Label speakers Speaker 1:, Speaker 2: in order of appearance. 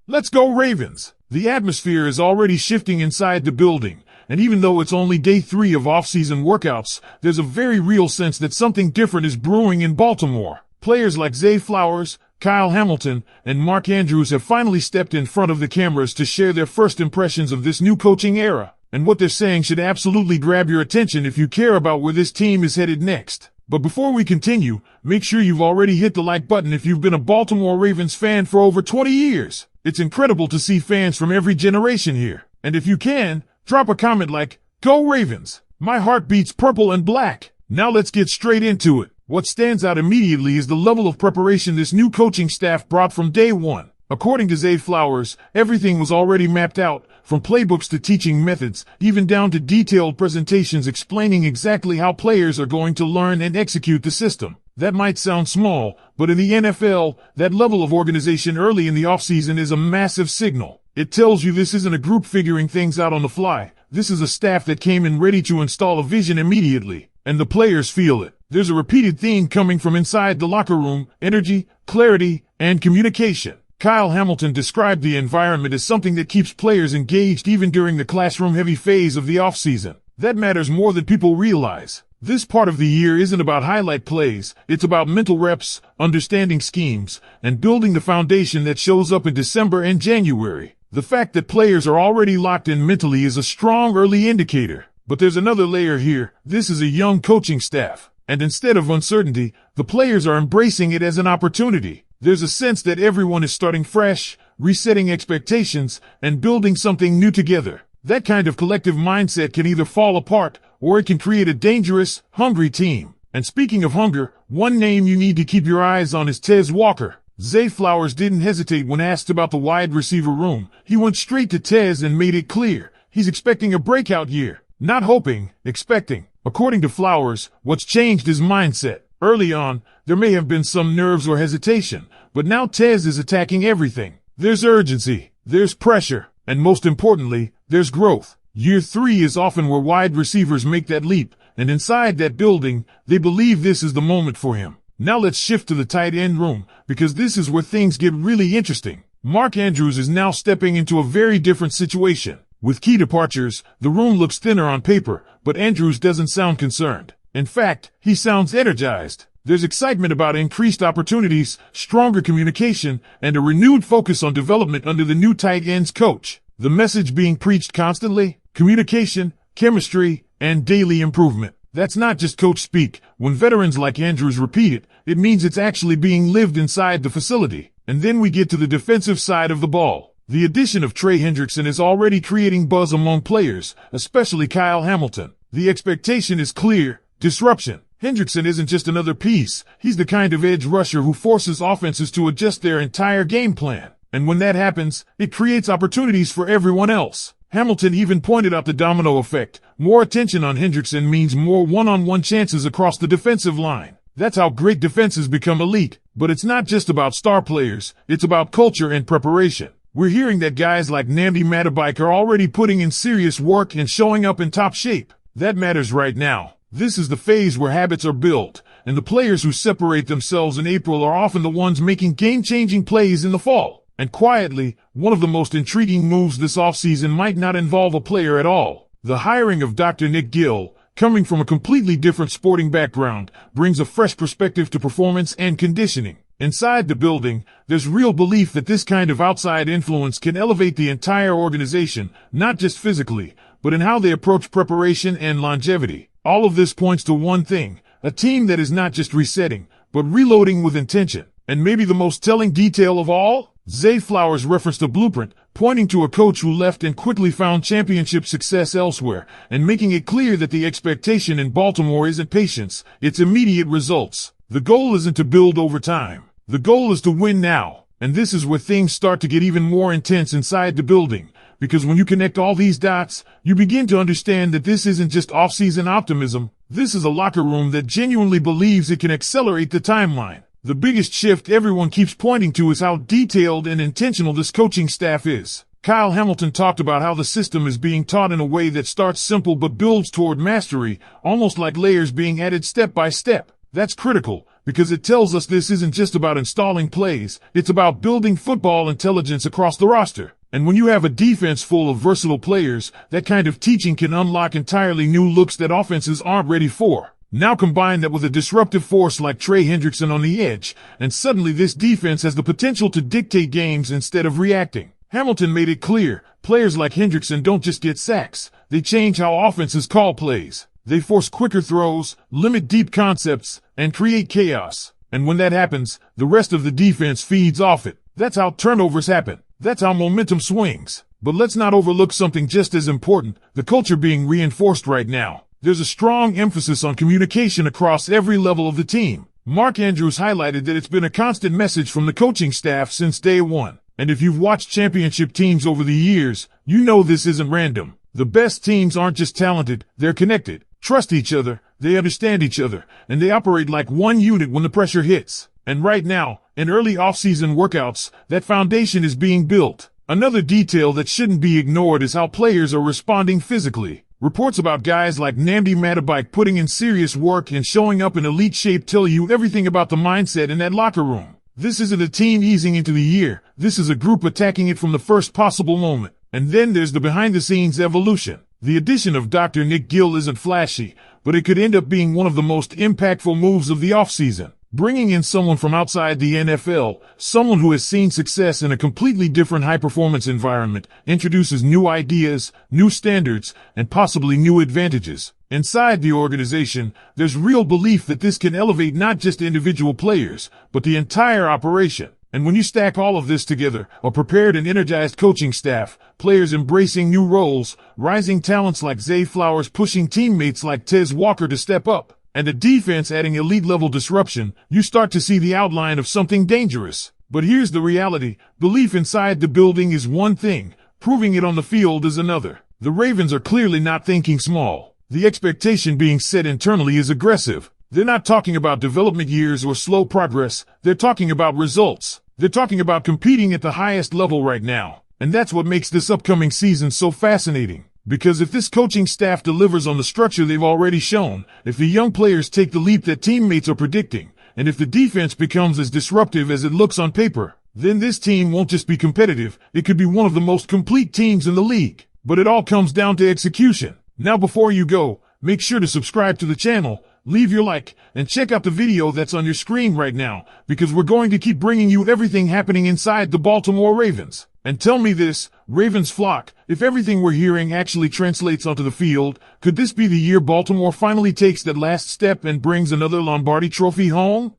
Speaker 1: Let's go Ravens! The atmosphere is already shifting inside the building, and even though it's only day 3 of off-season workouts, there's a very real sense that something different is brewing in Baltimore. Players like Zay Flowers, Kyle Hamilton, and Mark Andrews have finally stepped in front of the cameras to share their first impressions of this new coaching era, and what they're saying should absolutely grab your attention if you care about where this team is headed next. But before we continue, make sure you've already hit the like button if you've been a Baltimore Ravens fan for over 20 years. It's incredible to see fans from every generation here. And if you can, drop a comment like, "Go Ravens! My heart beats purple and black." Now let's get straight into it. What stands out immediately is the level of preparation this new coaching staff brought from day one. According to Zay Flowers, everything was already mapped out, from playbooks to teaching methods, even down to detailed presentations explaining exactly how players are going to learn and execute the system. That might sound small, but in the NFL, that level of organization early in the offseason is a massive signal. It tells you this isn't a group figuring things out on the fly. This is a staff that came in ready to install a vision immediately, and the players feel it. There's a repeated theme coming from inside the locker room: energy, clarity, and communication. Kyle Hamilton described the environment as something that keeps players engaged even during the classroom-heavy phase of the offseason. That matters more than people realize. This part of the year isn't about highlight plays, it's about mental reps, understanding schemes, and building the foundation that shows up in December and January. The fact that players are already locked in mentally is a strong early indicator. But there's another layer here. This is a young coaching staff. And instead of uncertainty, the players are embracing it as an opportunity. There's a sense that everyone is starting fresh, resetting expectations, and building something new together. That kind of collective mindset can either fall apart, or it can create a dangerous, hungry team. And speaking of hunger, one name you need to keep your eyes on is Tez Walker. Zay Flowers didn't hesitate when asked about the wide receiver room. He went straight to Tez and made it clear. He's expecting a breakout year. Not hoping, expecting. According to Flowers, what's changed is mindset. Early on, there may have been some nerves or hesitation, but now Tez is attacking everything. There's urgency, there's pressure, and most importantly, there's growth. Year 3 is often where wide receivers make that leap, and inside that building, they believe this is the moment for him. Now let's shift to the tight end room, because this is where things get really interesting. Mark Andrews is now stepping into a very different situation. With key departures, the room looks thinner on paper, but Andrews doesn't sound concerned. In fact, he sounds energized. There's excitement about increased opportunities, stronger communication, and a renewed focus on development under the new tight ends coach. The message being preached constantly: communication, chemistry, and daily improvement. That's not just coach speak. When veterans like Andrews repeat it, it means it's actually being lived inside the facility. And then we get to the defensive side of the ball. The addition of Trey Hendrickson is already creating buzz among players, especially Kyle Hamilton. The expectation is clear: disruption. Hendrickson isn't just another piece. He's the kind of edge rusher who forces offenses to adjust their entire game plan. And when that happens, it creates opportunities for everyone else. Hamilton even pointed out the domino effect. More attention on Hendrickson means more one-on-one chances across the defensive line. That's how great defenses become elite. But it's not just about star players. It's about culture and preparation. We're hearing that guys like Nnamdi Matabike are already putting in serious work and showing up in top shape. That matters right now. This is the phase where habits are built, and the players who separate themselves in April are often the ones making game-changing plays in the fall. And quietly, one of the most intriguing moves this offseason might not involve a player at all. The hiring of Dr. Nick Gill, coming from a completely different sporting background, brings a fresh perspective to performance and conditioning. Inside the building, there's real belief that this kind of outside influence can elevate the entire organization, not just physically, but in how they approach preparation and longevity. All of this points to one thing: a team that is not just resetting, but reloading with intention. And maybe the most telling detail of all? Zay Flowers referenced a blueprint, pointing to a coach who left and quickly found championship success elsewhere, and making it clear that the expectation in Baltimore isn't patience, it's immediate results. The goal isn't to build over time. The goal is to win now. And this is where things start to get even more intense inside the building. Because when you connect all these dots, you begin to understand that this isn't just off-season optimism. This is a locker room that genuinely believes it can accelerate the timeline. The biggest shift everyone keeps pointing to is how detailed and intentional this coaching staff is. Kyle Hamilton talked about how the system is being taught in a way that starts simple but builds toward mastery, almost like layers being added step by step. That's critical, because it tells us this isn't just about installing plays, it's about building football intelligence across the roster. And when you have a defense full of versatile players, that kind of teaching can unlock entirely new looks that offenses aren't ready for. Now combine that with a disruptive force like Trey Hendrickson on the edge, and suddenly this defense has the potential to dictate games instead of reacting. Hamilton made it clear, players like Hendrickson don't just get sacks, they change how offenses call plays. They force quicker throws, limit deep concepts, and create chaos. And when that happens, the rest of the defense feeds off it. That's how turnovers happen. That's how momentum swings. But let's not overlook something just as important, the culture being reinforced right now. There's a strong emphasis on communication across every level of the team. Mark Andrews highlighted that it's been a constant message from the coaching staff since day one. And if you've watched championship teams over the years, you know this isn't random. The best teams aren't just talented, they're connected, trust each other, they understand each other, and they operate like one unit when the pressure hits. And right now, in early off-season workouts, that foundation is being built. Another detail that shouldn't be ignored is how players are responding physically. Reports about guys like Nnamdi Matabike putting in serious work and showing up in elite shape tell you everything about the mindset in that locker room. This isn't a team easing into the year, this is a group attacking it from the first possible moment. And then there's the behind-the-scenes evolution. The addition of Dr. Nick Gill isn't flashy, but it could end up being one of the most impactful moves of the offseason. Bringing in someone from outside the NFL, someone who has seen success in a completely different high-performance environment, introduces new ideas, new standards, and possibly new advantages. Inside the organization, there's real belief that this can elevate not just individual players, but the entire operation. And when you stack all of this together, a prepared and energized coaching staff, players embracing new roles, rising talents like Zay Flowers pushing teammates like Tez Walker to step up, and a defense adding elite-level disruption, you start to see the outline of something dangerous. But here's the reality. Belief inside the building is one thing, proving it on the field is another. The Ravens are clearly not thinking small. The expectation being set internally is aggressive. They're not talking about development years or slow progress. They're talking about results. They're talking about competing at the highest level right now. And that's what makes this upcoming season so fascinating. Because if this coaching staff delivers on the structure they've already shown, if the young players take the leap that teammates are predicting, and if the defense becomes as disruptive as it looks on paper, then this team won't just be competitive, it could be one of the most complete teams in the league. But it all comes down to execution. Now before you go, make sure to subscribe to the channel, leave your like, and check out the video that's on your screen right now, because we're going to keep bringing you everything happening inside the Baltimore Ravens. And tell me this, Ravens flock, if everything we're hearing actually translates onto the field, could this be the year Baltimore finally takes that last step and brings another Lombardi trophy home?